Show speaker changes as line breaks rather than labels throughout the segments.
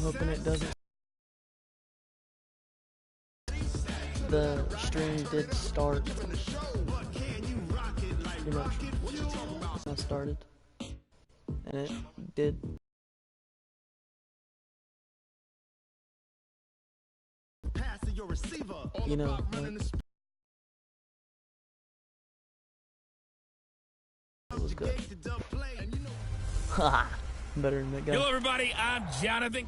hoping it doesn't. The stream did start. Pretty much. I started. And it did. You know, like, it was good. Haha, better than that guy.
Hello, everybody. I'm Jonathan.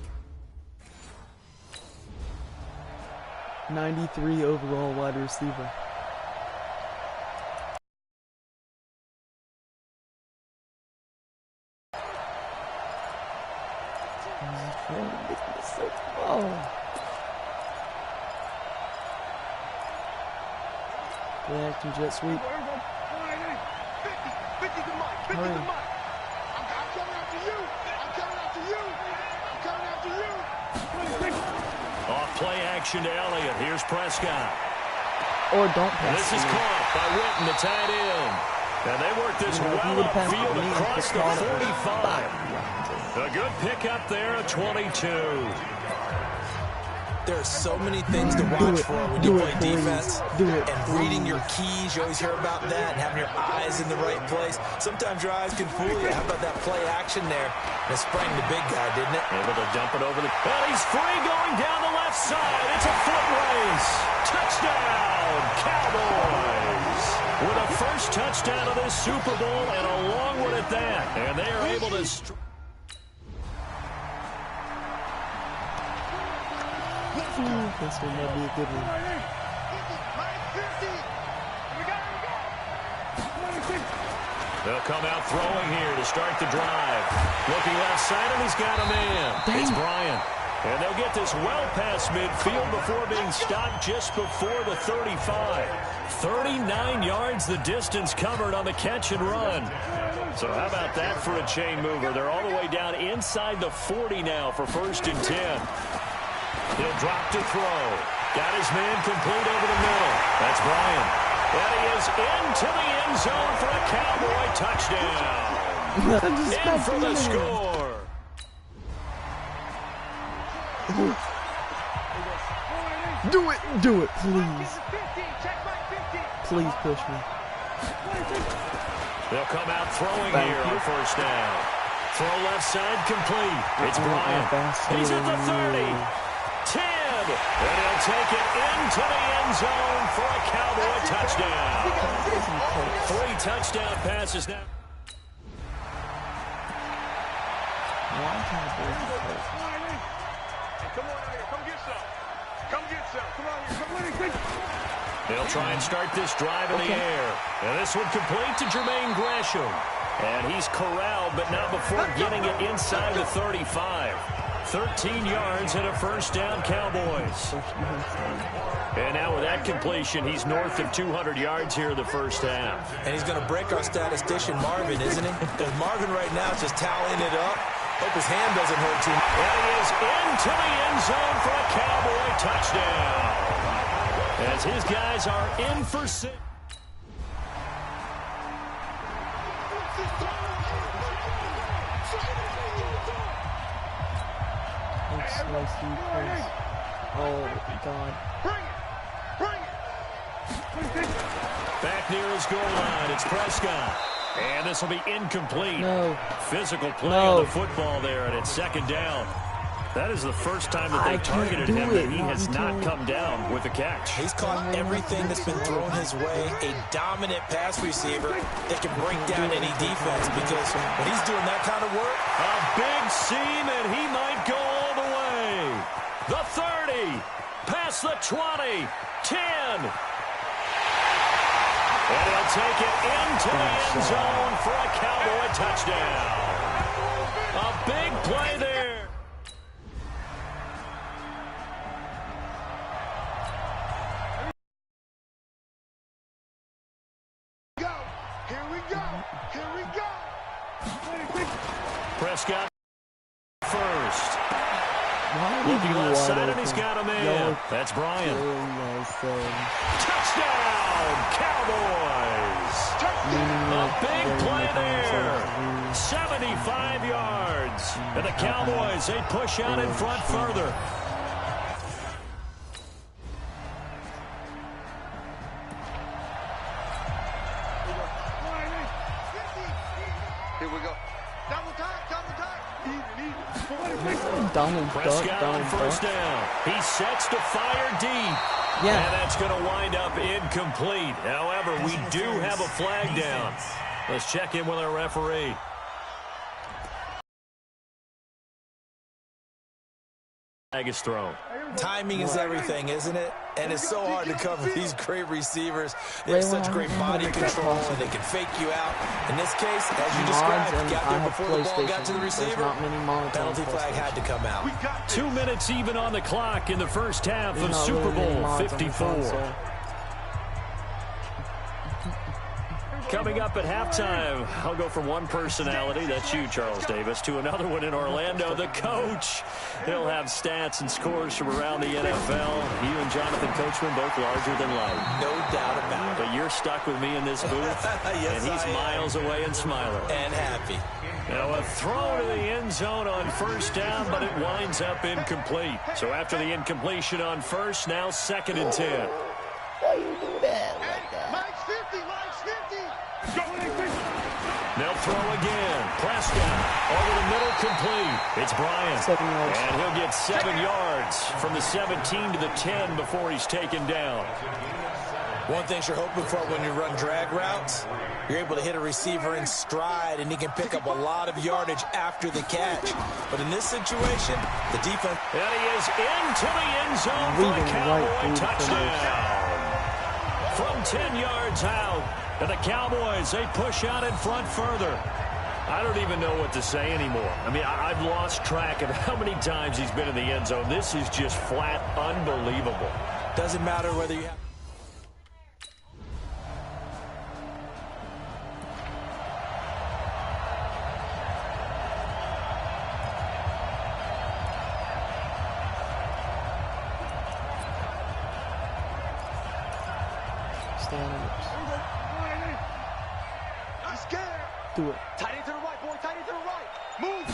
93 overall wide receiver. Oh. Play action jet sweep. Hurry.
Off play action to Elliott. Here's Prescott.
Or don't pass.
This is caught by Witten, the tight end. And they work this well upfield across the 45. A good pickup there at 22.
There are so many things to watch for when you play defense. And reading your keys, you always hear about that, and having your eyes in the right place. Sometimes your eyes can fool you. How about that play action there? That sprang the big guy, didn't it?
Able to dump it over the... And he's free going down the left side. It's a foot race. Touchdown, Cowboys. With a first touchdown of this Super Bowl and a long one at that. And they are able to...
This one might be a good one.
They'll come out throwing here to start the drive. Looking left side, and he's got a man.
Dang.
It's Bryant. And they'll get this well past midfield before being stopped just before the 35. 39 yards the distance covered on the catch and run. So how about that for a chain mover? They're all the way down inside the 40 now for 1st and 10. He'll drop to throw. Got his man complete over the middle. That's Bryant. And he is into the end zone for a Cowboy touchdown. In for the score.
Do it, please. Please push me.
They'll come out throwing here on 1st down. Throw left side complete. It's Bryant. He's at the 30. 10, and he'll take it into the end zone for a Cowboy touchdown. 3 touchdown passes now. They'll try and start this drive in the air. And this one complete to Jermaine Gresham. And he's corralled, but not before getting it inside the 35. 13 yards and a 1st down, Cowboys. And now with that completion, he's north of 200 yards here in the 1st half.
And he's going to break our statistician, Marvin, isn't he? Because Marvin right now is just tallying it up. Hope his hand doesn't hurt too much.
And he is into the end zone for a Cowboy touchdown. As his guys are in for 6.
Oh, God.
Back near his goal line, it's Prescott. And this will be incomplete.
No.
Physical play on the football there, and it's 2nd down. That is the first time that they've targeted him, and he has not come down with a catch.
He's caught everything that's been thrown his way. A dominant pass receiver that can break down any defense, because when he's doing that kind of work...
A big seam, and he might go all the way. The 30, past the 20, 10. And he'll take it into the end zone for a Cowboy touchdown. A big play there. Prescott first. Looking left side, and he's got a man. That's Bryant. Touchdown, Cowboys. A big play there. 75 yards. And the Cowboys, they push out in front further.
Here we go. Double time, double time.
Donald
Prescott on
Duck.
first down. He sets to fire deep.
Yeah.
And that's going to wind up incomplete. However, we do have a flag down. Let's check in with our referee. Flag is thrown.
Timing is everything, isn't it? And it's so hard to cover these great receivers. They have such great body control, and they can fake you out. In this case, as you described, got there before the ball got to the receiver. Penalty flag had to come out.
2 minutes even on the clock in the first half of Super Bowl 54. Coming up at halftime, I'll go from one personality, that's you, Charles Davis, to another one in Orlando, the coach. He'll have stats and scores from around the NFL. You and Jonathan Coachman both larger than life.
No doubt about it.
But you're stuck with me in this booth,
Yes,
and he's miles away and smiling.
And happy.
Now a throw to the end zone on first down, but it winds up incomplete. So after the incompletion on first, now 2nd and 10.
Why you do that like that?
Mike's 50, Mike's 50.
They'll throw again. Prescott over the middle, complete. It's Bryant.
7 yards.
And he'll get 7 yards from the 17 to the 10 before he's taken down.
One thing you're hoping for when you run drag routes, you're able to hit a receiver in stride, and he can pick up a lot of yardage after the catch. But in this situation, the defense...
And he is into the end zone for a Cowboy touchdown. From 10 yards out, and the Cowboys, they push out in front further. I don't even know what to say anymore. I mean, I've lost track of how many times he's been in the end zone. This is just flat unbelievable.
Doesn't matter whether you have...
Do it.
Tight end to the right, boy. Tight end to the right. Move.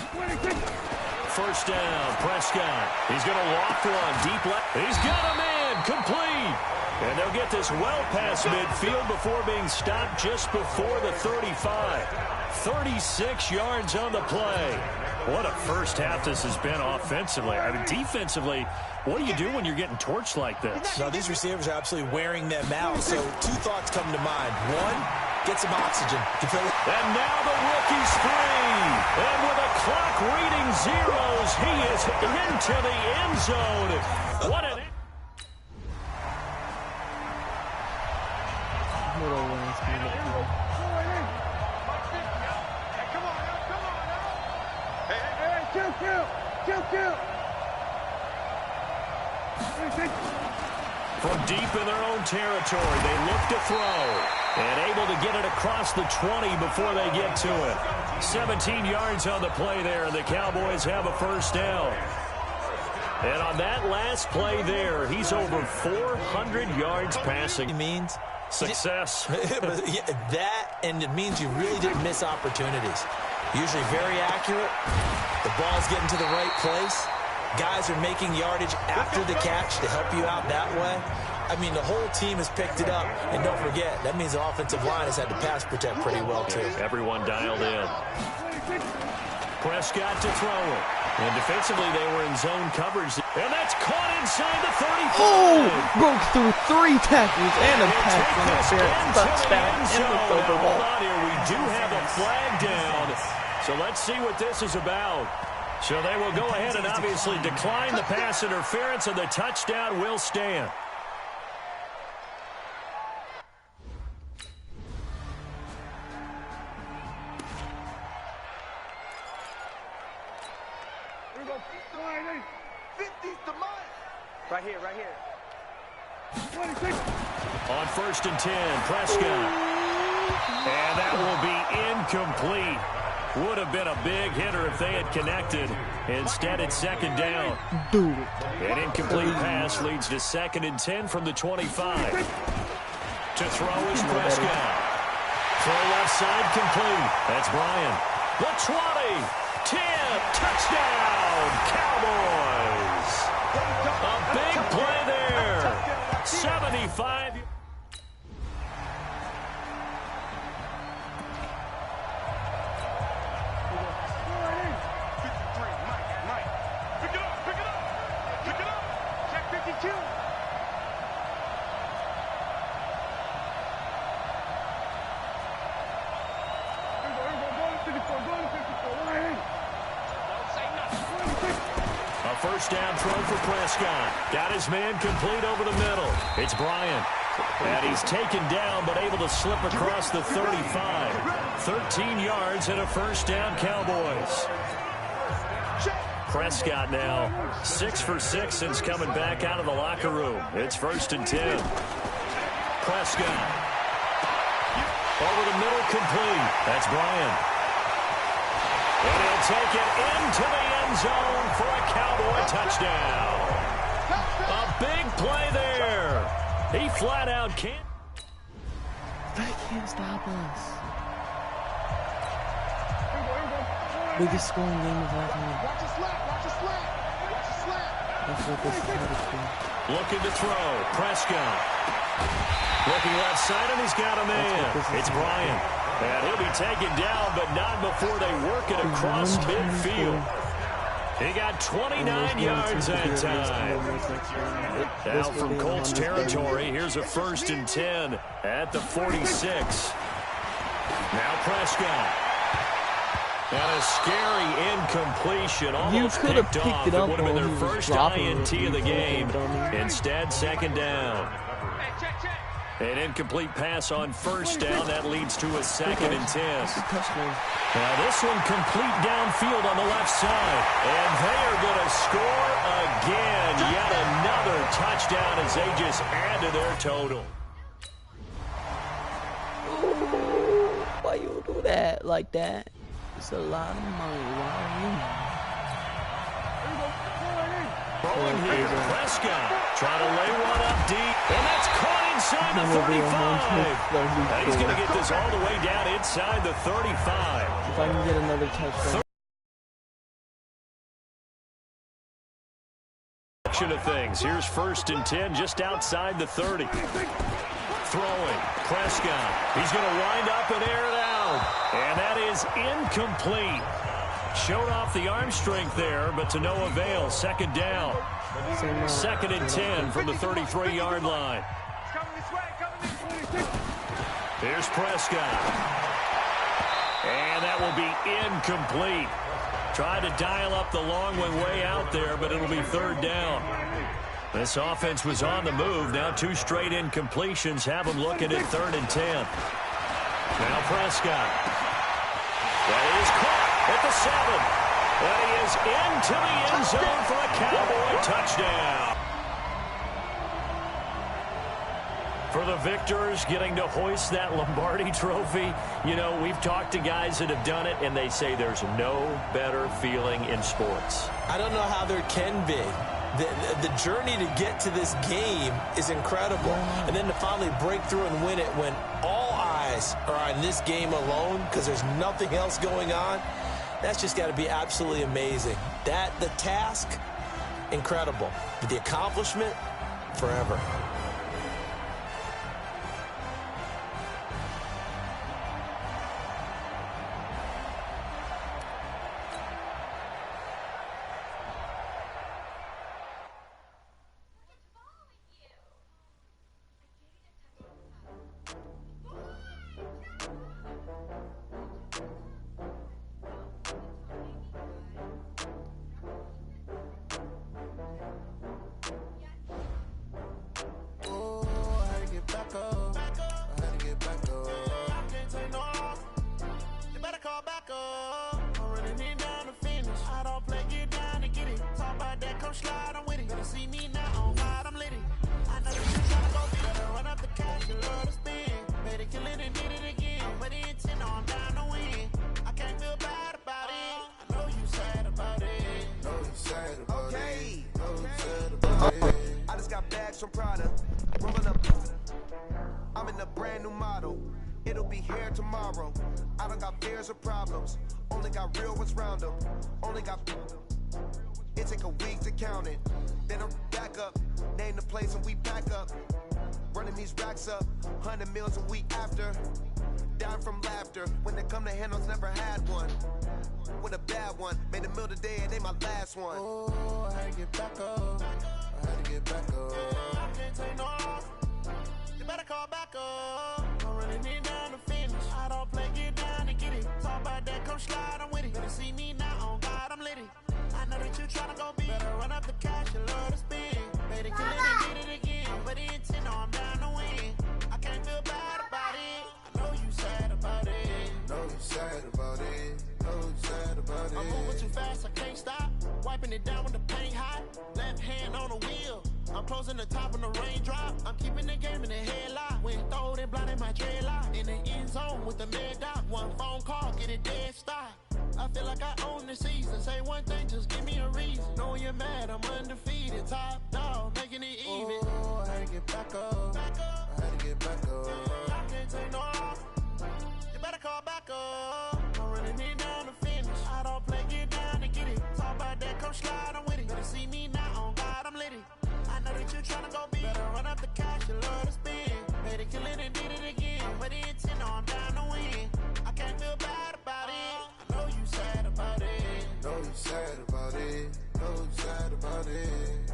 First down, Prescott. He's going to loft one deep left. He's got a man, complete. And they'll get this well past midfield before being stopped just before the 35. 36 yards on the play. What a first half this has been offensively. I mean, defensively, what do you do when you're getting torched like this?
Now, these receivers are absolutely wearing them out. So 2 thoughts come to mind. One, get some oxygen.
And now the rookie's free. And with a clock reading zeros, he is into the end zone. What an... From deep in their own territory, they look to throw. And able to get it across the 20 before they get to it. 17 yards on the play there, and the Cowboys have a first down. And on that last play there, he's over 400 yards passing.
It means
success.
That, and it means you really didn't miss opportunities. Usually very accurate. The ball's getting to the right place. Guys are making yardage after the catch to help you out that way. I mean, the whole team has picked it up. And don't forget, that means the offensive line has had to pass protect pretty well, too.
Everyone dialed in. Prescott to throw it. And defensively, they were in zone coverage. And that's caught inside the 35.
Oh! Broke through 3 tackles and a pass interference. Touchdown in the Super Bowl.
Hold on here. We do have a flag down. So let's see what this is about. So they will go ahead and obviously decline the pass interference, and the touchdown will stand.
Right here, right here.
On 1st and 10, Prescott. And that will be incomplete. Would have been a big hitter if they had connected. Instead, it's 2nd down.
Do it.
An incomplete pass leads to 2nd and 10 from the 25. To throw is Prescott. Throw left side complete. That's Bryant. The 20. 10. Touchdown, Cowboys. A big play there. 75. First down throw for Prescott. Got his man complete over the middle. It's Bryant. And he's taken down but able to slip across the 35. 13 yards and a first down, Cowboys. Prescott now 6 for 6 since coming back out of the locker room. It's 1st and 10. Prescott. Over the middle complete. That's Bryant. And he'll take it into the end zone for a Cowboy touchdown. A big play there. He flat out can't.
They can't stop us. Biggest scoring game of all time.
Watch a slap. Watch a slap. Watch a slap.
That's what this is headed for.
Looking to throw. Prescott. Looking left side, and he's got a man. It's Bryant. And he'll be taken down, but not before they work it across midfield. He got 29 yards that time. Now from Colts territory, here's a 1st and 10 at the 46. Now Prescott. And a scary incompletion. Almost picked off. It would have been their first INT of the game. Instead, 2nd down. An incomplete pass on 1st down. That leads to a 2nd and 10. Now this one complete downfield on the left side. And they are going to score again. Yet another touchdown as they just add to their total.
Ooh, why you do that like that? It's a lot of money. Why
Throwing here, Prescott trying to lay one up deep, and that's caught inside the 35. And he's going to get this all the way down inside the 35.
If I can get another touchdown.
Of things. Here's 1st and 10 just outside the 30. Throwing, Prescott. He's going to wind up and air it out. And that is incomplete. Showed off the arm strength there, but to no avail. 2nd down. 2nd and 10 from the 33-yard line. Here's Prescott. And that will be incomplete. Tried to dial up the long way out there, but it'll be 3rd down. This offense was on the move. Now 2 straight incompletions have them looking at 3rd and 10. Now Prescott. That is caught at the 7. And he is into the end zone for a Cowboy touchdown. For the victors, getting to hoist that Lombardi trophy, you know, we've talked to guys that have done it, and they say there's no better feeling in sports.
I don't know how there can be. The journey to get to this game is incredible. And then to finally break through and win it when all eyes are on this game alone because there's nothing else going on, that's just got to be absolutely amazing. The task, incredible. But the accomplishment, forever.
be here tomorrow. I don't got fears or problems. Only got real ones round them. Only got. It take a week to count it. Then I'm back up. Name the place and we back up. Running these racks up. 100 meals a week after. Down from laughter. When they come to handles, never had one. With a bad one. Made a meal today and they my last one. Oh, I had to get back up. I had to get back up. I can't take no off. You better call back up. I'm running it down to finish. I don't play, get down and get it. Talk about that, come slide, I'm with it. Better see me now, on God, I'm litty. I know that you tryna go big. Better run up the cash, you love to spend. Better kill it and get it again. But the intent, no, I'm down to win. I can't feel bad about it. I know you sad about it. Know you sad about it. Know you sad about it. I'm moving too fast, I can't stop. Wiping it down with the paint hot. Left hand on the wheel. I'm closing the top on the raindrop. I'm keeping the game in the headlock. When throwed and blinded my dreadlock. In the end zone with the mad dot. One phone call, get it dead stop. I feel like I own the season. Say one thing, just give me a reason. Knowing you're mad, I'm undefeated. Top dog, making it even. Oh, I had to get back up. I had to get back up. I can't take no off. You better call back up. I'm running it down to finish. I don't play, get down and get it. Talk about that, come slide, I'm with it. Better see me now, on God, I'm litty. I know that you tryna go big. Better run up the cash, you love to spend. Better kill it and did it again. But the intent, no, I'm down to win. I can't feel bad about it. I know you sad about it. Know you sad about it. Know you sad about it.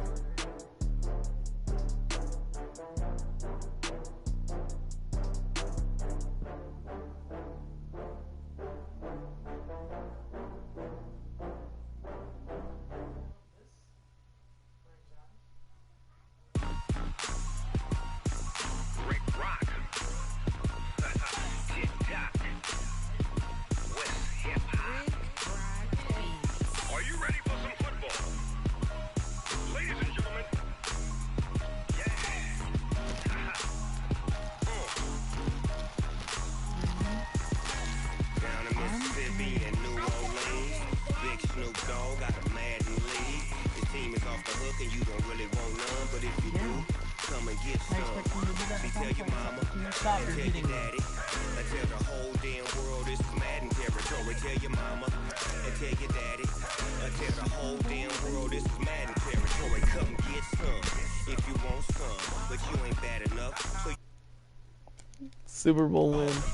Super Bowl win. Super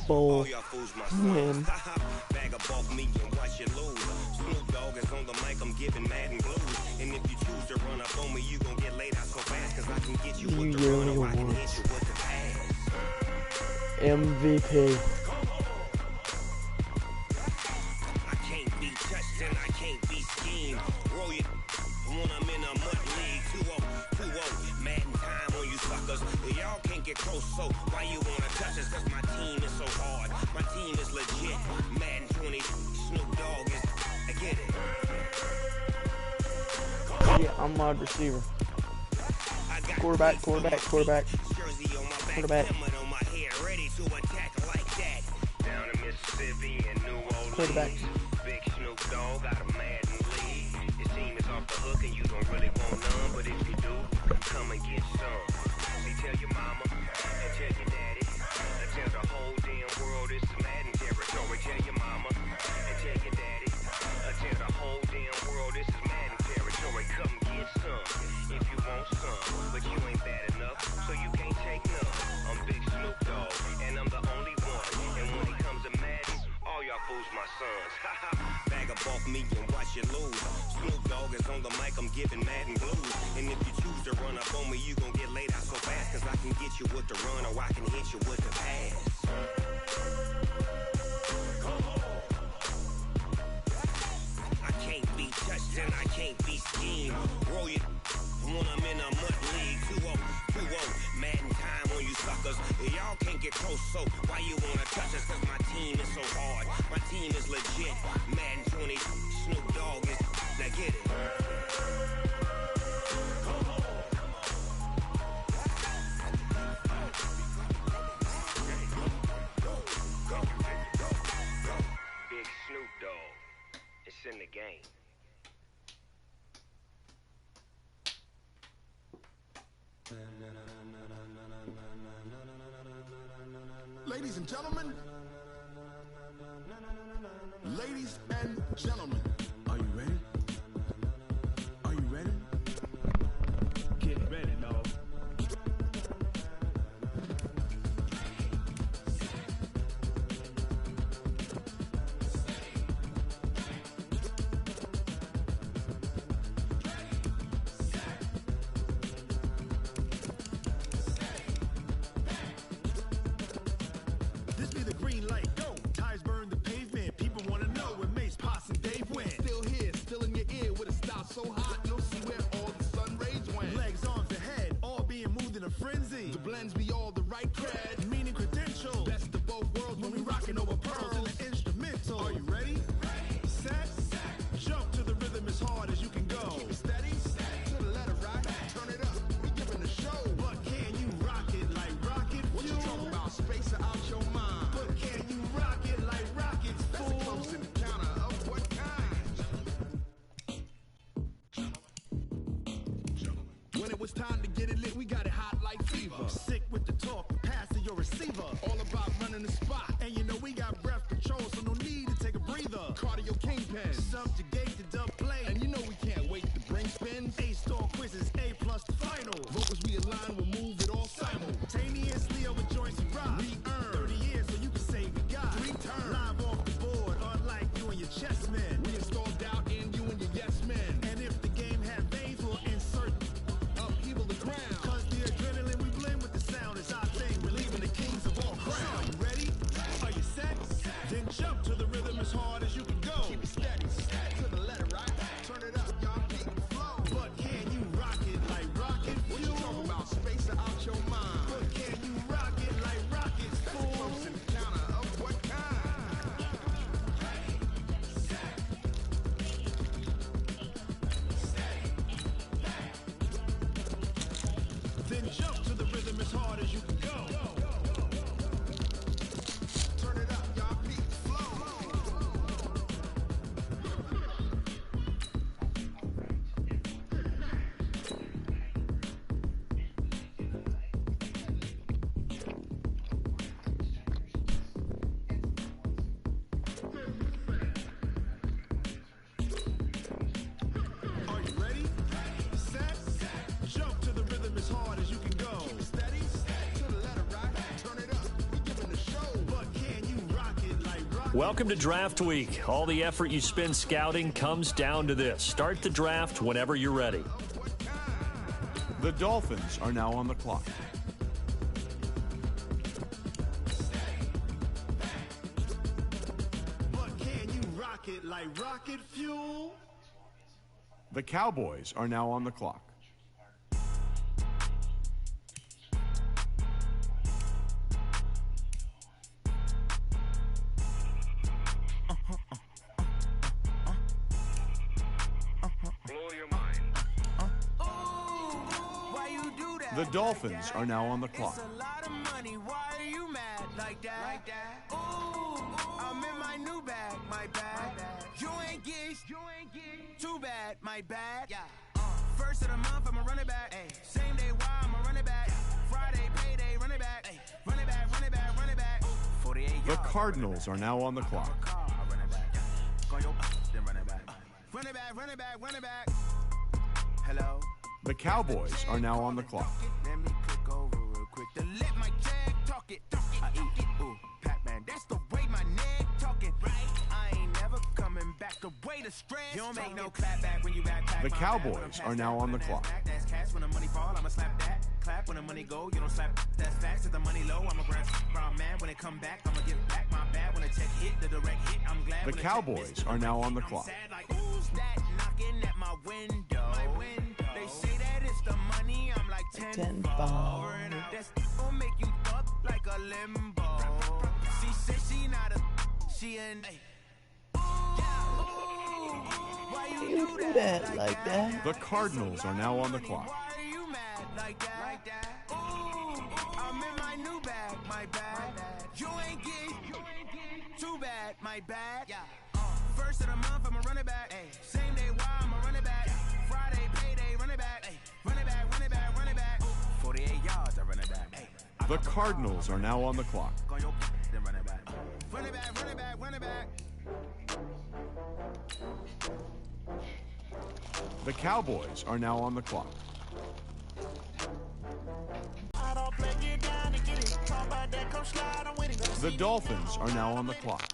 Bowl win.
Bag of off me and watch you lose. Snoop Dogg is on the mic, I'm giving Madden blues. And if you choose to run up on me, you gon' get laid out so fast. Cause I can get you with the run or I can hit you with the pass.
MVP.
I can't be touched and I can't be schemed. Roll you when I'm in a mud league. 2-0, Madden time on you suckers. Y'all can't get close, so why you wanna touch us? Cause my team is so hard. My team is legit. Madden 20, Snoop Dogg is. I get it.
Yeah, I'm wide receiver. Quarterback.
Jersey on my back, helmet on my head, ready to attack like that. Down in Mississippi and New Orleans.
Quarterback.
Big Snoop Dogg got a Madden lead. Your team is off the hook and you don't really want none, but if you do, come and get some. See, tell your mama and tell your daddy, and tell the whole damn world this is Madden territory. Tell your mama and tell your daddy, and tell the whole damn world this is Madden territory. Come get some if you want some, but you ain't bad enough, so you can't take none. I'm Big Snoop Dogg, and I'm the only one. And when it comes to Madden, all y'all fools my sons. Bag up off me and watch you lose. Snoop Dogg is on the mic, I'm giving Madden blues. And if you choose to run up on me, you gon' get laid out so fast. Cause I can get you with the run or I can hit you with the pass. I can't be touched and I can't be schemed. Roll you when I'm in a mud league. 2-0, Madden time on you suckers. Y'all can't get close, so why you wanna touch us? Cause my team is so hard. My team is legit. Madden 20, Snoop Dogg is. Now get it. Big Snoop Dogg. It's in the game.
Ladies and gentlemen. Ladies and gentlemen. Are you ready? Are you ready? Get ready, dog. This be the green light, go. Tires burn the pavement. People wanna know where Mace, Pops, and Dave went. Still here, still in your ear with a style so hot, you'll see where all the sun rays went. Legs, arms, and head, all being moved in a frenzy. The blends be all the right cred, meaning credentials. Best of both worlds when we rockin' over pearls in the instrumental. Are you ready? Set, jump to the rhythm as hard as you can go. Keep it steady, to the letter right. Turn it up, we giving the show. But can you rock it like rocket fuel? What you talking about? Space out your mind. But can you rock it like rockets, fool? That's a close encounter of what kind? When it was time to get it lit, we got it hot like fever. Sick with the talk, pass to your receiver. All about running the spot. And you know we got breath control, so no need to take a breather. Cardio kingpin, subjugate the dub play. And you know we can't wait to bring spins. A-star quizzes, A+ the final. Vocals we align, we'll move it all simultaneously over joints and rock. We earn 30 years, so you can say we got 3 turns. Live off the board, unlike you and your chess men. We install doubt in you and your yes men. And if the game had veins, we'll insert upheaval the ground. Cause the adrenaline we blend with the sound is our thing. We're leaving the kings of all ground. Are you ready? Are you set? Then jump to the rhythm as hard as you can go. Keep it steady, to the letter right. Turn it up, y'all, keep it flow. But can you rock it like rocket fuel? What you talking about? Space out your mind. But can you rock it like rockets, fool? Close encounter of what kind? Then jump to the rhythm as hard as you can go. Turn it up, y'all, keep it flow. Are you ready? Set, jump to the rhythm as hard as you can go. Keep it steady, to the letter right. Turn it up, we giving the show. But can you rock it like rocket?
Welcome to Draft Week. All the effort you spend scouting comes down to this. Start the draft whenever you're ready.
The Dolphins are now on the clock.
But can you rock it like rocket fuel?
The Cowboys are now on the clock.
Blow your mind.
Why you do that?
The Dolphins are now on the clock.
It's a lot of money. Why are you mad like that? Like that? Ooh, I'm in my new bag, my bag. You ain't geeks, too bad, my bad. Yeah. First of the month, I'ma run it back. Ay. Same day, why I'ma run it back. Friday, payday, run it back. Ay. Run it back, run it back, run it back. 48 yards.
The Cardinals are now on the clock.
Run it back. Go your then run it back. Run it back, run it back, run it back. Hello.
The Cowboys are now on the clock.
Let me click over real quick to let my jag talk it. I eat it, ooh, Pac-Man. That's the way my neck talking. Right? I ain't never coming back. The way the stress. You don't make no clap back when you back.
The Cowboys are now on the clock.
That's cash when the money fall. I'ma slap that. Clap when the money go. You don't slap. That's facts. If the money low, I'ma grab. Brown man when it come back, I'ma give back my bad when the check hit. The direct hit. I'm glad.
The Cowboys are now on the clock.
Like, who's that knocking at my window? They say that it's the money. I'm like 10 over and out. That's gonna make you up like a limbo. She said she not a. She an. Why you do that like that?
The Cardinals are now on the clock.
Why are you mad like that? Ooh, I'm in my new bag, my bag. You ain't geek, too bad, my bad. Yeah. First of the month, I'ma run it back. Ay. Same day, why I'ma run it back. Friday, payday, run it back. Ay. Run it back, run it back, run it back. 48 yards, I run it back. Ay.
The Cardinals are now on the clock.
Run it back, run it back, run it back.
The Cowboys are now on the clock. The Dolphins are now on the clock.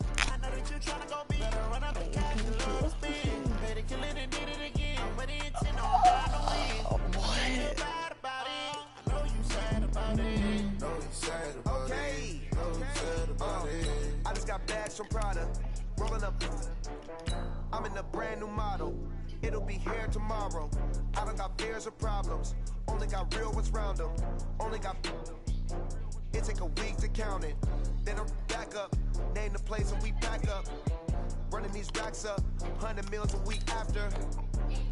I just got bags from Prada, rolling up. I'm in a brand new model. It'll be here tomorrow. I don't got fears or problems. Only got real ones round them. Only got. It take a week to count it. Then I'm back up. Name the place and we pack up. Running these racks up. 100 meals a week after.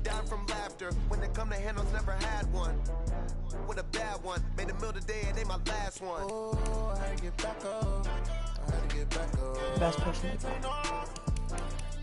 Down from laughter. When they come to handles, never had one. With a bad one. Made a meal today and they my last one. Oh, I had to get back up. I had to get back up.
Best person.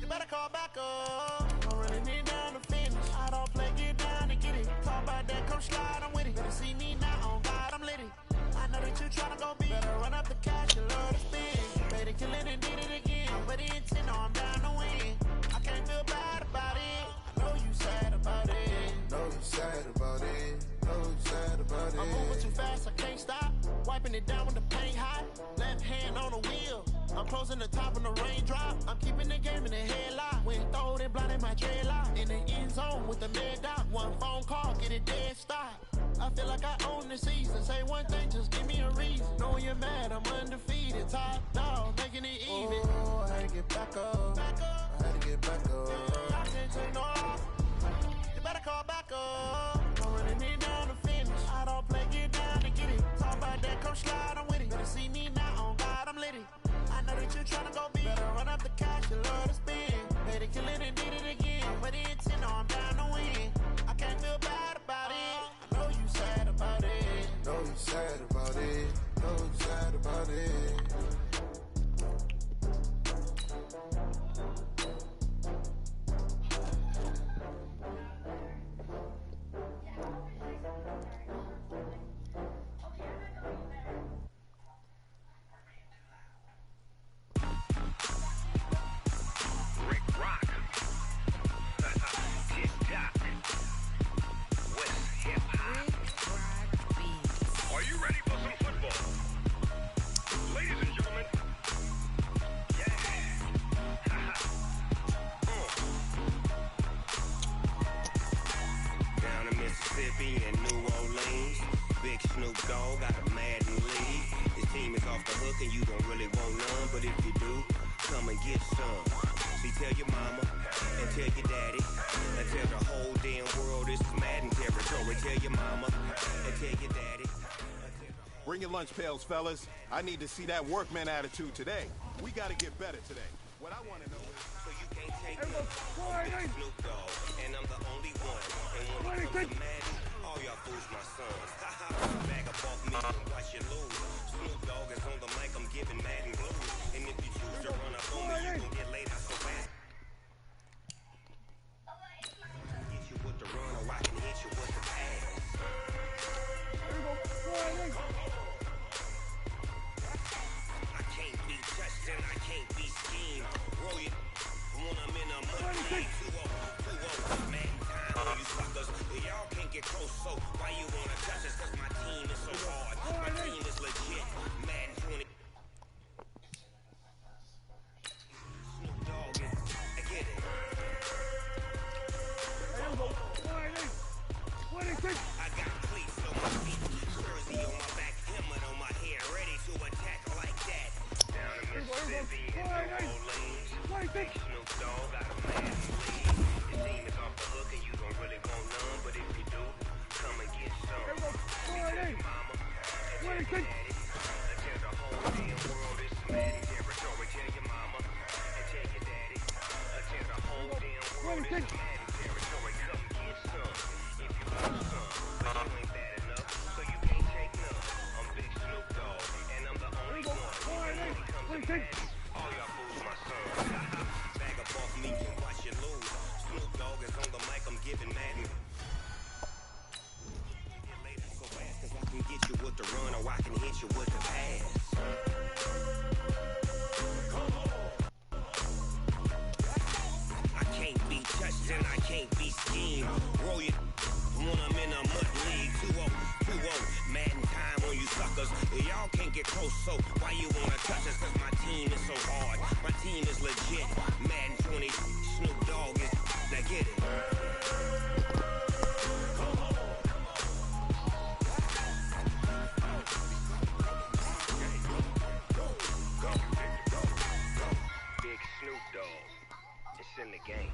You better call back up. I'm running it down to finish. I don't play, get down and get it. Talk about that, come slide, I'm with it. Better see me now, on God, I'm litty. I know that you tryna go big. Better run up the cash, you love to spend. Better kill it and did it again. But the intent, no, I'm down to win. I can't feel bad about it. I know you sad about it. Know you sad about it. Know you sad about it. I'm moving too fast, I can't stop. Wiping it down with the paint hot. Left hand on the wheel. I'm closing the top when the raindrop. I'm keeping the game in the headlock. When throwed and blinded my dreadlock. In the end zone with the mid dot. One phone call, get it dead stop. I feel like I own the season. Say one thing, just give me a reason. Knowing you're mad, I'm undefeated. Top dog, making it even. Oh, I had to get back up. I had to get back up. I can't take no off. You better call back up. I'm running it down to finish. I don't play, get down and get it. Talk about that, come slide, I'm with it. Better see me now, on God, I'm litty. I know that you tryna go big. Better run up the cash, you love to spend. Better kill it and did it again. But the intent, no, I'm down to win. I can't feel bad about it. I know you sad about it. Know you sad about it. Know you sad about it.
and New Orleans. Big Snoop Dogg got a Madden lead. His team is off the hook and you don't really want none, but if you do, come and get some. See, tell your mama and tell your daddy and tell the whole damn world this is Madden territory. Tell your mama and tell your daddy.
Bring your lunch pails, fellas. I need to see that workman attitude today. We gotta get better today. What I want to know is...
So you can't take me. I'm Snoop Dogg, and I'm the only one. And when it comes to Madden, all y'all fools my sons. Bag up off me and watch you lose. Snoop Dogg is on the mic, I'm giving Madden blues. And if you choose to run up on me, you gon' get laid out so fast. Hit you with the run, or I can hit you with the pass. I can't be touched and I can't be schemed. Roll it when I'm in a mud. 2-0, man, time on you suckers. Y'all can't get close, so why you wanna touch us? Cause my team is so hard. My team is legit. Madden 20. Snoop Dogg is, I get it. I got cleats on my feet, jersey on my back, helmet on my head, ready to attack like that. Down in Mississippi and New Orleans, Snoop Dogg got a Madden lead. Your team is off the hook and you don't really want none, but if you do, come and get some. Tell your mama and tell your daddy, and tell the whole damn world this is Madden territory. Tell your mama and tell your daddy, and tell the whole damn world this is Madden territory. Come get some if you want some. But you ain't bad enough, so you can't take none. I'm Big Snoop Dogg, and I'm the only one. And when it comes to Madden, all y'all fools my sons. Bag up off me and watch you lose. Snoop Dogg is on the mic, I'm giving Madden. Get later so fast, cause I can get you with the run, or I can hit you with can't be schemed. Roll your when I'm in a mud league. 2-0, Madden time on you suckers. Y'all can't get close, so why you wanna touch us? Cause my team is so hard. My team is legit. Madden 20, Snoop Dogg is. Now get it. Big Snoop Dogg. It's in the game.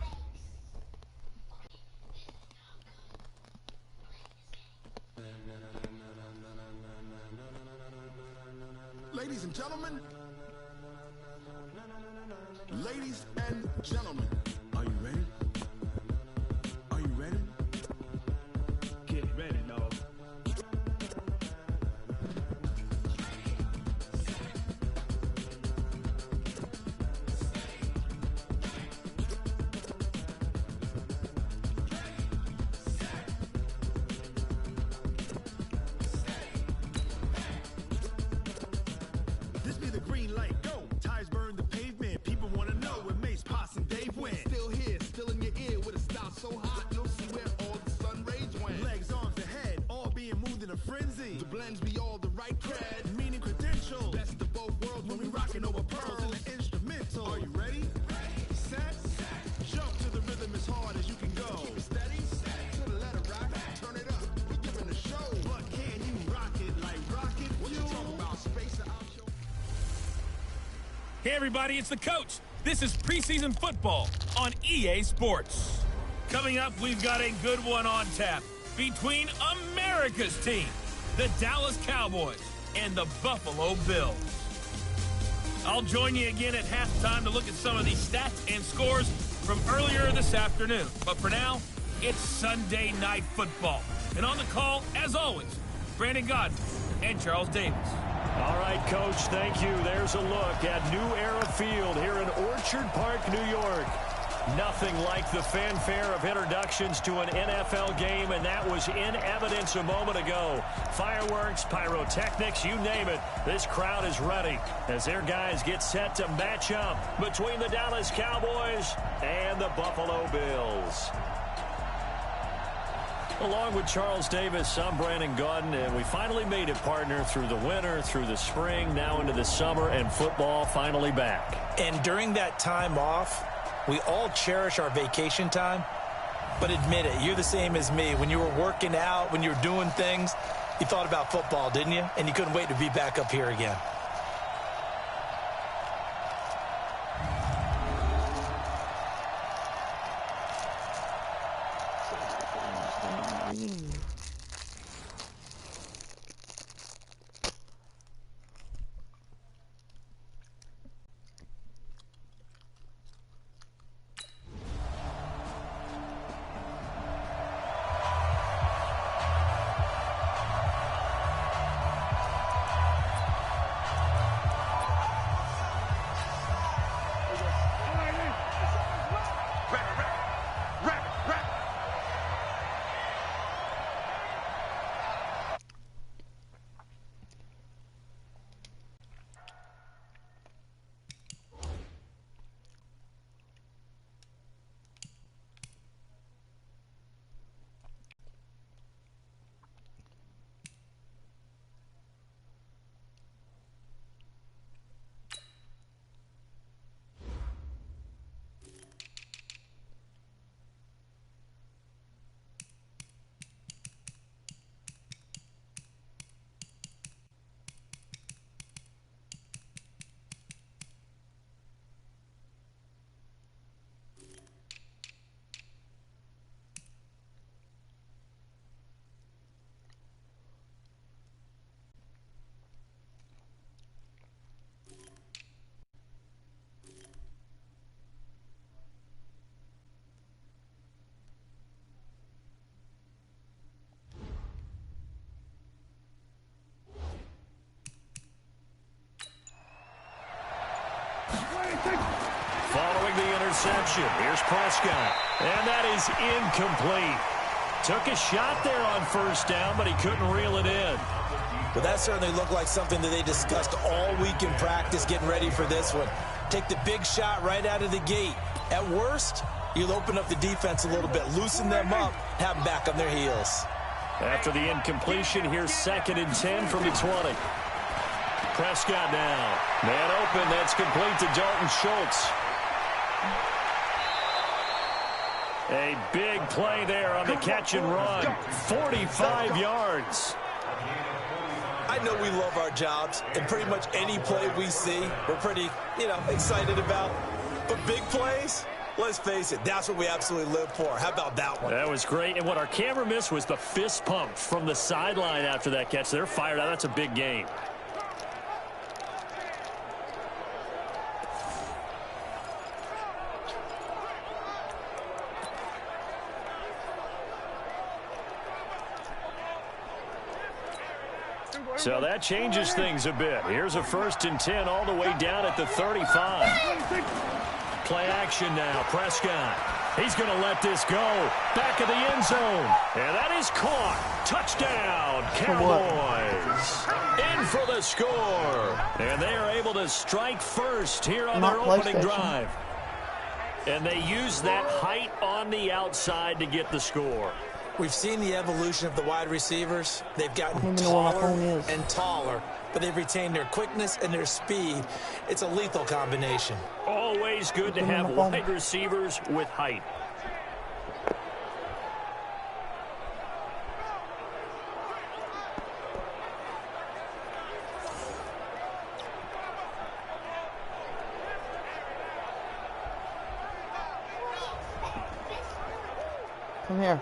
Ladies and gentlemen, ladies and gentlemen, are you ready? Are you ready? Get ready, dog. This be the green light, go. Tires burn the pavement. People wanna know where Mace, Pops, and Dave went. Still here, still in your ear with a style so hot, you'll see where all the sun rays went. Legs, arms, and head, all being moved in a frenzy. The blends be all the right cred, meaning credentials. Best of both worlds when we rockin' over pearls in the instrumental. Are you ready? Set, jump to the rhythm as hard as you can go. Keep it steady, to the letter rock, turn it up. We giving a show, but can you rock it like rocket? What you talking about, space or out your...
Hey everybody, it's the coach. This is preseason football on EA Sports. Coming up, we've got a good one on tap between America's team, the Dallas Cowboys, and the Buffalo Bills. I'll join you again at halftime to look at some of these stats and scores from earlier this afternoon. But for now, it's Sunday Night Football. And on the call, as always, Brandon Godden and Charles Davis.
All right, Coach, thank you. There's a look at New Era Field here in Orchard Park, New York. Nothing like the fanfare of introductions to an NFL game, and that was in evidence a moment ago. Fireworks, pyrotechnics, you name it. This crowd is ready as their guys get set to match up between the Dallas Cowboys and the Buffalo Bills. Along with Charles Davis, I'm Brandon Godden, and we finally made it, partner, through the winter, through the spring, now into the summer, and football finally back.
And during that time off, we all cherish our vacation time. But admit it, you're the same as me. When you were working out, when you were doing things, you thought about football, didn't you? And you couldn't wait to be back up here again.
Following the interception, here's Prescott, and that is incomplete. Took a shot there on first down, but he couldn't reel it in.
Well, that certainly looked like something that they discussed all week in practice getting ready for this one. Take the big shot right out of the gate. At worst, You'll open up the defense a little bit, loosen them up, have them back on their heels.
After the incompletion, here's 2nd and 10 from the 20. Prescott now. Man open, that's complete to Dalton Schultz. A big play there on the catch and run. 45 yards.
I know we love our jobs, and pretty much any play we see, we're pretty, excited about. But big plays, let's face it, that's what we absolutely live for. How about that one?
That was great, and what our camera missed was the fist pump from the sideline after that catch. They're fired out. That's a big game. So that changes things a bit. Here's a 1st and 10 all the way down at the 35. Play action now. Prescott. He's going to let this go. Back of the end zone. And that is caught. Touchdown, Cowboys. In for the score. And they are able to strike first here on their opening drive. And they use that height on the outside to get the score.
We've seen the evolution of the wide receivers. They've gotten taller and taller, but they've retained their quickness and their speed. It's a lethal combination.
Always good to have wide receivers with height.
Come here.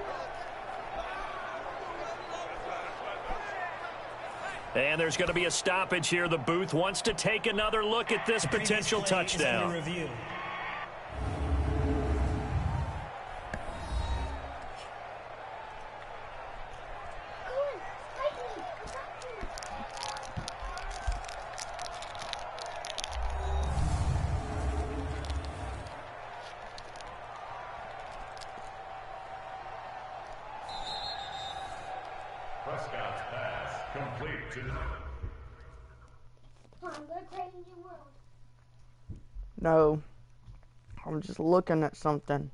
And there's going to be a stoppage here. The booth wants to take another look at this potential touchdown.
Prescott's pass complete to
No. I'm just looking at something.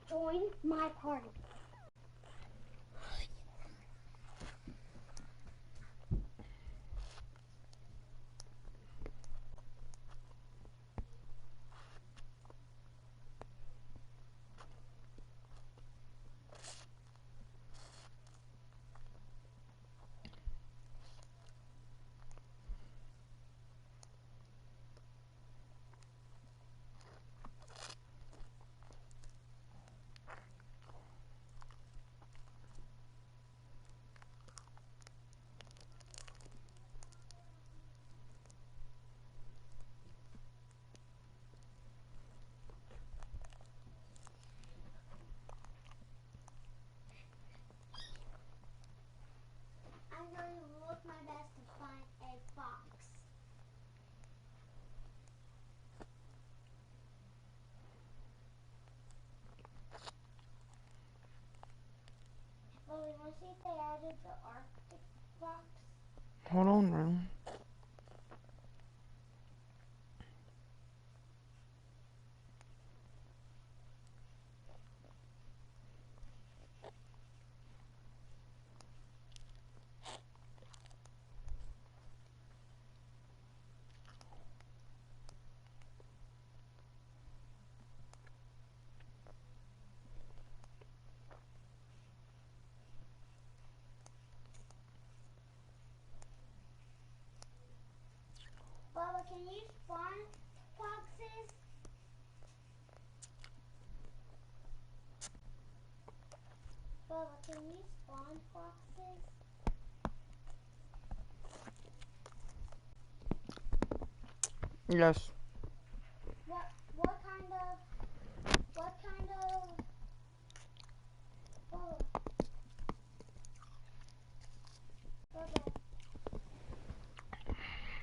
Join my party. I'm going to look my best to find a fox. Well, we want to see if they added the Arctic fox.
Hold on, man.
Bubba, can you spawn foxes?
Yes.
What kind of Bubba. Bubba.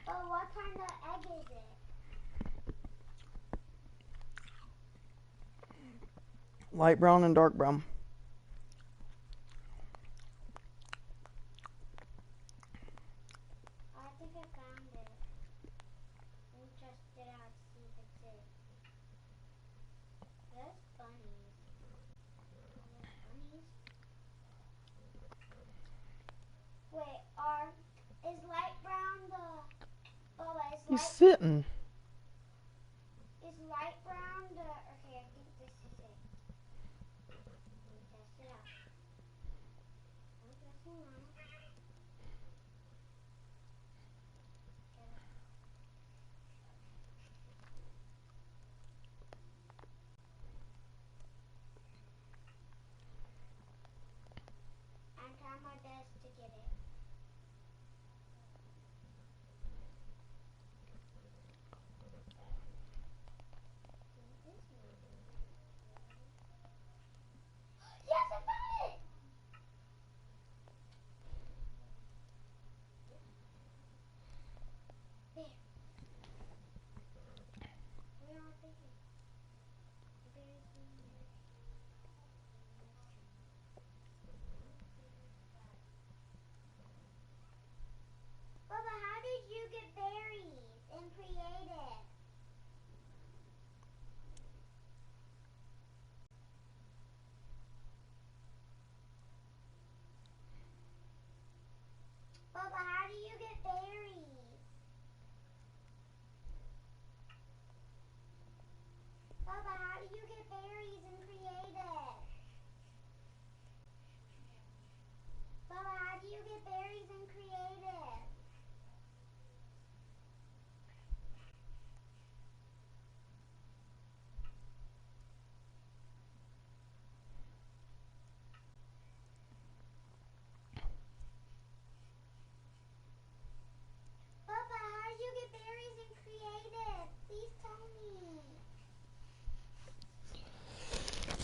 Oh, what kind of egg is it?
Light brown and dark brown.
I think I found it. Let me test it out to see if it's it. There's bunnies. Bunnies? Wait, is light brown the... Bubba,
He's sitting.
Is light brown the... Okay, I think this is it. Let me test it out. I'm testing now. I'm trying my best to get it. Yes, I found it! There. Where are they? Bubba, how did you get berries in creative? Bubba, how do you get berries? Bubba, how do you get berries in creative? Bubba, how do you get berries in creative? Bubba, how do you get berries in creative? Please tell me.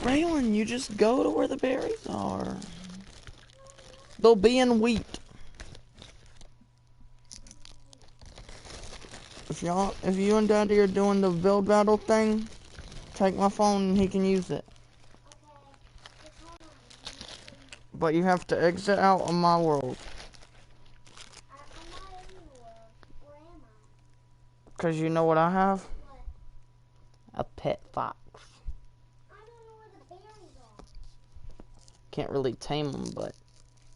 Raylan, you just go to where the berries are. They'll be in wheat. If you and Daddy are doing the build battle thing, take my phone and he can use it. But you have to exit out of my world.
I'm not in the world. Where am I?
Because you know what I have?
What?
A pet fox.
I don't know where the berries are.
Can't really tame them, but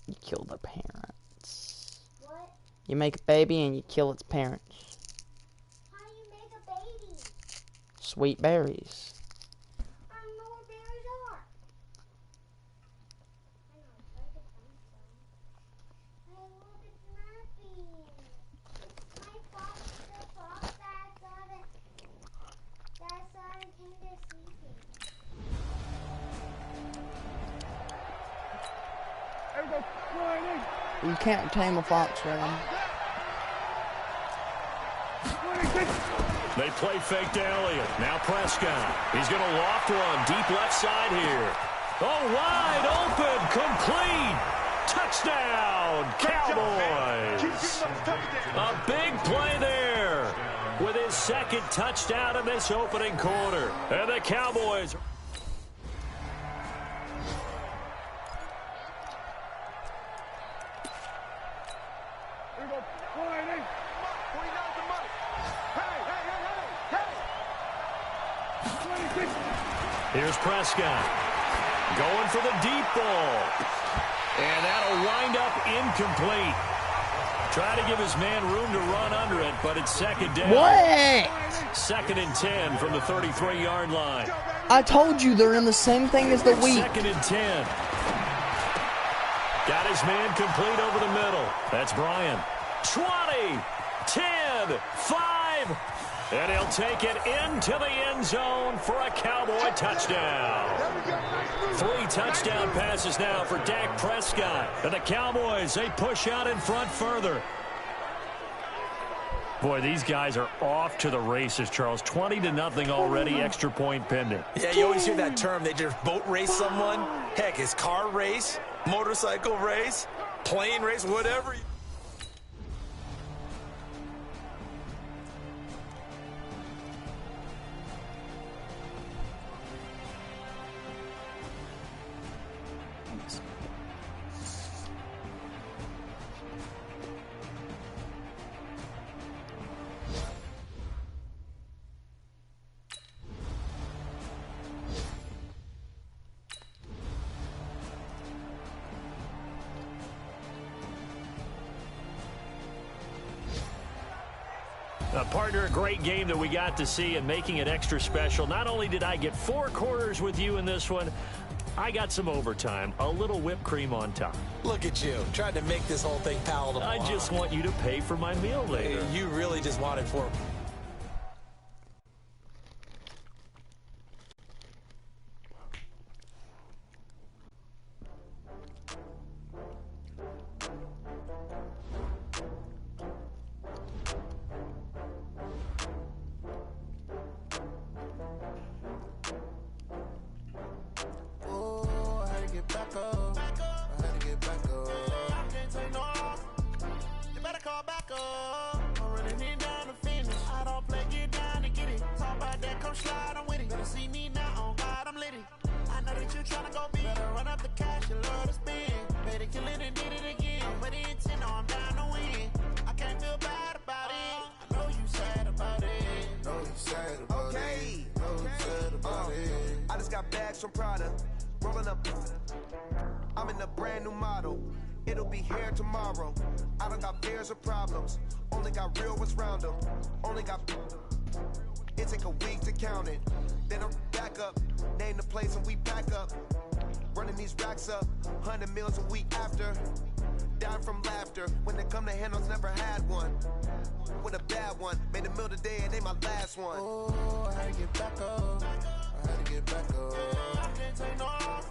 you kill the parents.
What?
You make a baby and you kill its parents.
How do you make a baby?
Sweet berries.
I don't know where berries are. I know, I tried to find some. Hey, look, it's napping. It's my fox, the fox that saw and came to sleeping.
You can't tame a fox, Raylan.
They play fake to Elliott. Now Prescott. He's going to loft one deep left side here. Oh, wide open, complete. Touchdown, Cowboys. A big play there with his second touchdown in this opening quarter. And the Cowboys... Here's Prescott going for the deep ball. And that'll wind up incomplete. Try to give his man room to run under it, but it's second down.
What?
2nd and 10 from the 33-yard line.
I told you they're in the same thing as the wheat.
2nd and 10. Got his man complete over the middle. That's Brian. 20, 10, 5. And he'll take it into the end zone for a Cowboy touchdown. 3 touchdown passes now for Dak Prescott. And the Cowboys, they push out in front further. Boy, these guys are off to the races, Charles. 20-0 already, extra point pending.
Yeah, you always hear that term. They just boat race someone. Heck, it's car race, motorcycle race, plane race, whatever.
Partner, a great game that we got to see and making it extra special. Not only did I get 4 quarters with you in this one, I got some overtime, a little whipped cream on top.
Look at you, trying to make this whole thing palatable.
I just want you to pay for my meal later.
You really just wanted for
rolling up. I'm in a brand new model. It'll be here tomorrow. I don't got fears or problems. Only got real ones round them. Only got. It take a week to count it. Then I'm back up. Name the place and we back up. Running these racks up. 100 meals a week after. Down from laughter. When they come to handles, never had one. With a bad one. Made a meal today and they my last one. Oh, I had to get back up. I had to get back up. I can't take no off.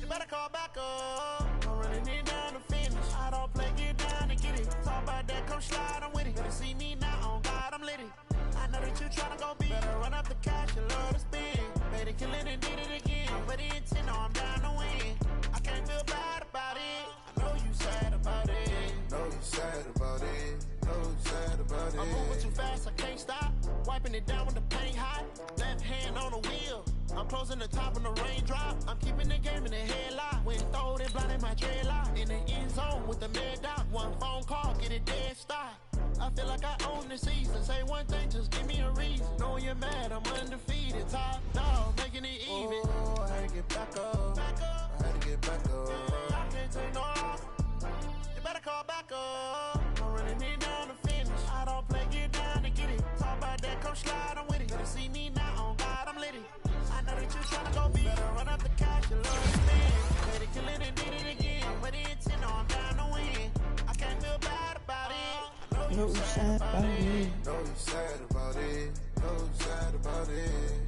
You better call back up. I'm running it down to finish. I don't play, get down and get it. Talk about that, come slide, I'm with it. Better see me now, on God, I'm litty. I know that you tryna go big. Better run up the cash and love to spend. Made a killing and did it again. But the intent, no, I'm down to win. I can't feel bad about it. I know you sad about it. Know you sad about it. Know you sad about it. I'm moving too fast, I can't stop. Wiping it down with the paint hot. Left hand on the wheel. I'm closing the top when the raindrop. I'm keeping the game in the headlock. When throwed it, blinding my dreadlock. In the end zone with the mad dot. One phone call, get it dead stop. I feel like I own the season. Say one thing, just give me a reason. Knowing you're mad, I'm undefeated. Top dog, making it even. Oh, I had to get back up. I had to get back up. I can't take no off. You better call back up. I'm running it down to finish. I don't play, get down to get it. Talk about that, come slide, I'm with it. Better see me now, on God, I'm litty. I know that you tryna go big. Better run up the cash and love to spend. Better kill it and did it again. But the intent, no, I'm down to win. I can't feel bad about it.
No, you sad about it.
No, you sad about it. No, you sad about it.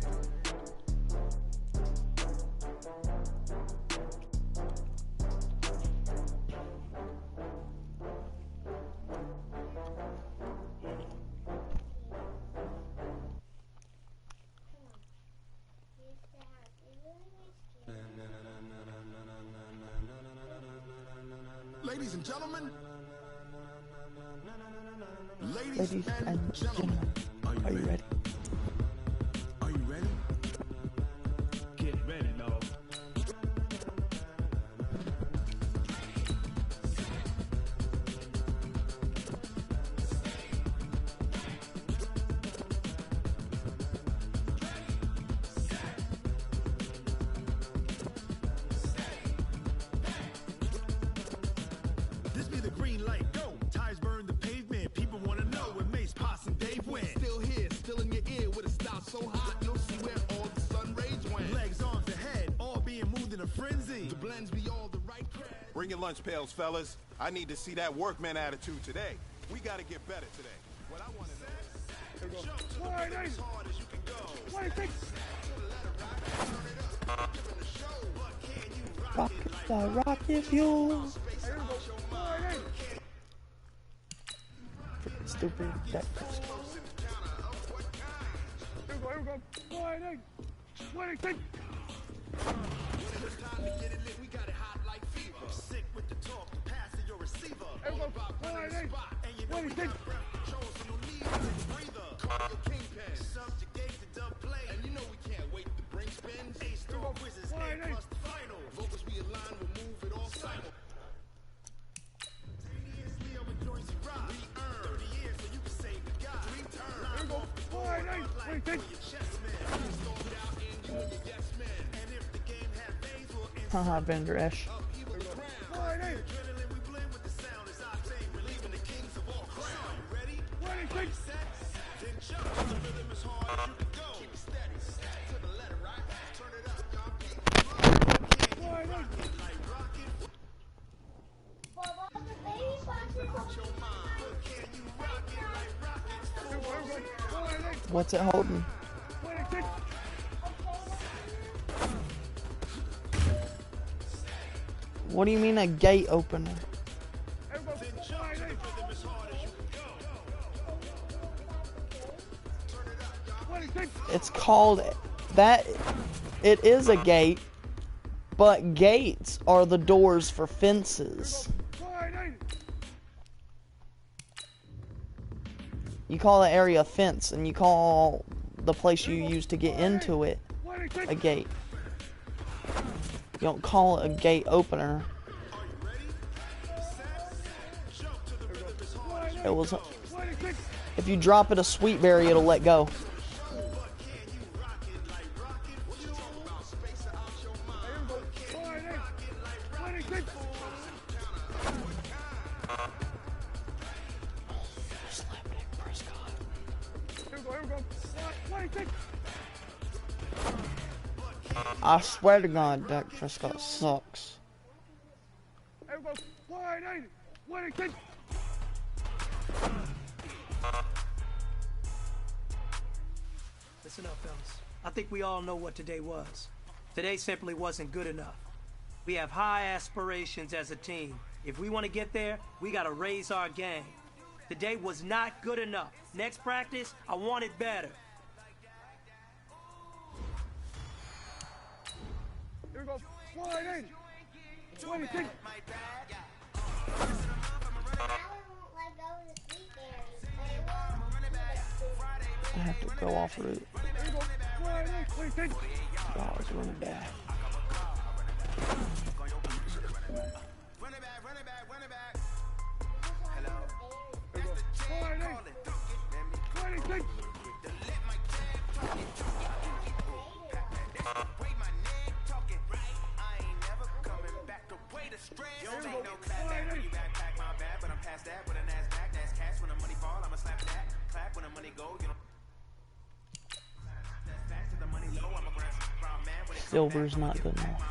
Ladies and gentlemen.
Ladies and gentlemen, are you ready?
Are you ready? Get ready, dog. This be the green light, go. Tires burn the pavement. People wanna know where Mace, Pops, and Dave went. Still here, still in your ear with a style so hot, you'll see where all the sun rays went. Legs, arms, ahead, all being moved in a frenzy. The blends be all the right cred.
Bring your lunch pails, fellas. I need to see that workman attitude today. We got to get better today. What I want to know is... Jump to the as hard as you can go. What is it?
rocket fuel. Freaking stupid Dak Prescott. Haha, Vanderesh. What's it holding? What do you mean a gate opener? It's called that. It is a gate, but gates are the doors for fences. You call the area a fence, and you call the place you use to get into it a gate. You don't call it a gate opener. It was. If you drop it a sweet berry, it'll let go. I swear to God, Dak Prescott sucks.
Listen up, fellas. I think we all know what today was. Today simply wasn't good enough. We have high aspirations as a team. If we want to get there, we got to raise our game. Today was not good enough. Next practice, I want it better.
Here we go. 180. 26.
I have to go off route. Y'all is running back. Silver's not good enough.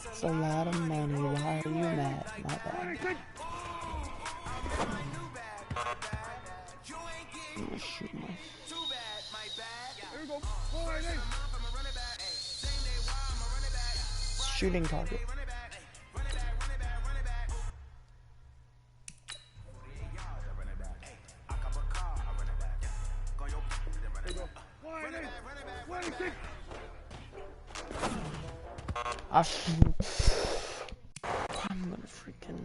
It's a lot of money. Why are you mad? My bad. Shoot my... Shooting target. I'm gonna freaking...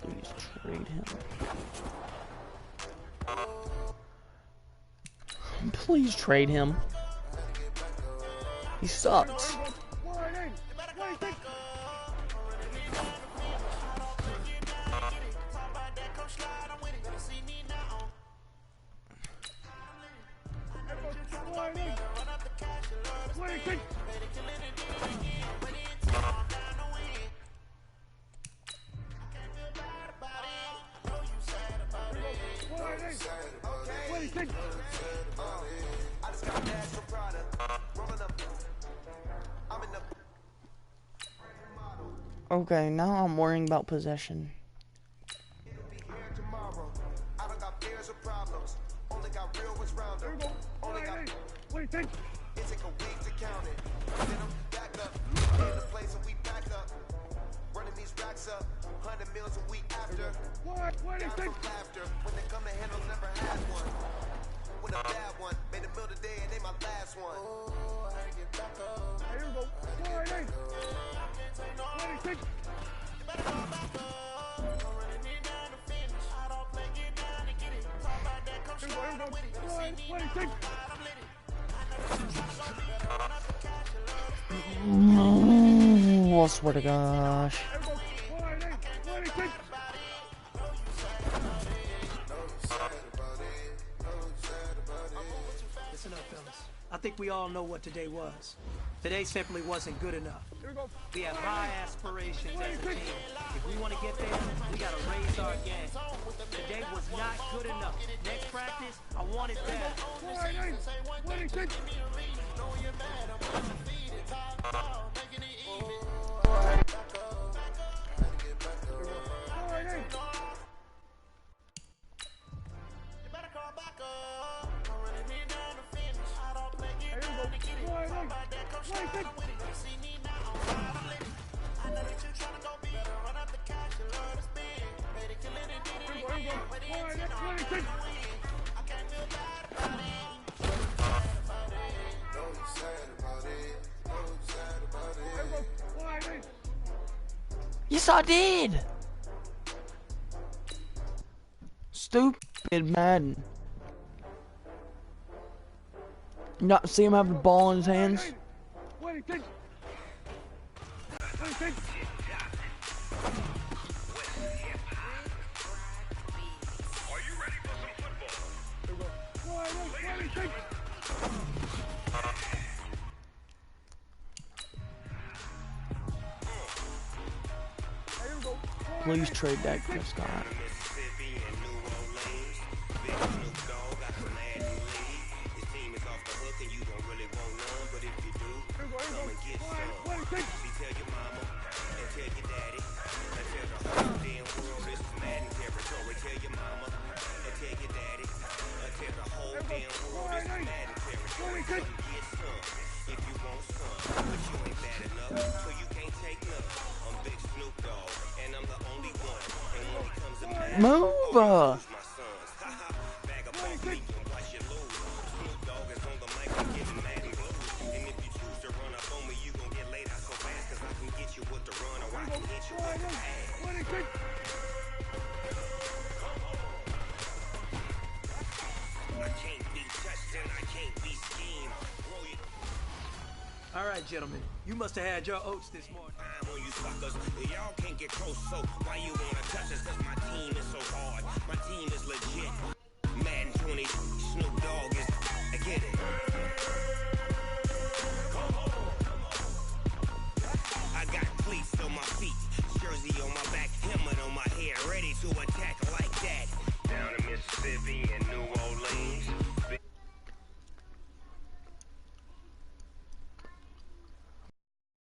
Please trade him. Please trade him. He sucks.
I just got cash for Prada. Rolling up. I'm in the.
Okay, now I'm worrying about possession.
It'll be here tomorrow. I don't got fears or problems. Only got real ones round them. Only got. It take a week to count it. Then I'm back up. In the place and we back up. Running these racks up. 100 meals a week after. Down from laughter. When they come to handles, never had one. When a bad one. Made a meal today and they my last one. Oh, I get back up. Here we go. You better go back up. Don't running it down to finish. I don't play, get down and get it. Talk about that, come straight with it. You see me now, I'm lit it.
Oh, I swear to gosh.
Listen up, fellas. I think we all know what today was. Today simply wasn't good enough. We have high aspirations as a team. If we want to get there, we got to raise our game. Today was not good enough. Next practice, I want it better.
Yes, I did. Stupid Madden. Not see him have the ball in his hands. Please trade Dak Prescott. Move!
All right, gentlemen, you must have had your oats this morning.
On you suckers, y'all can't get close, so why you wanna touch us?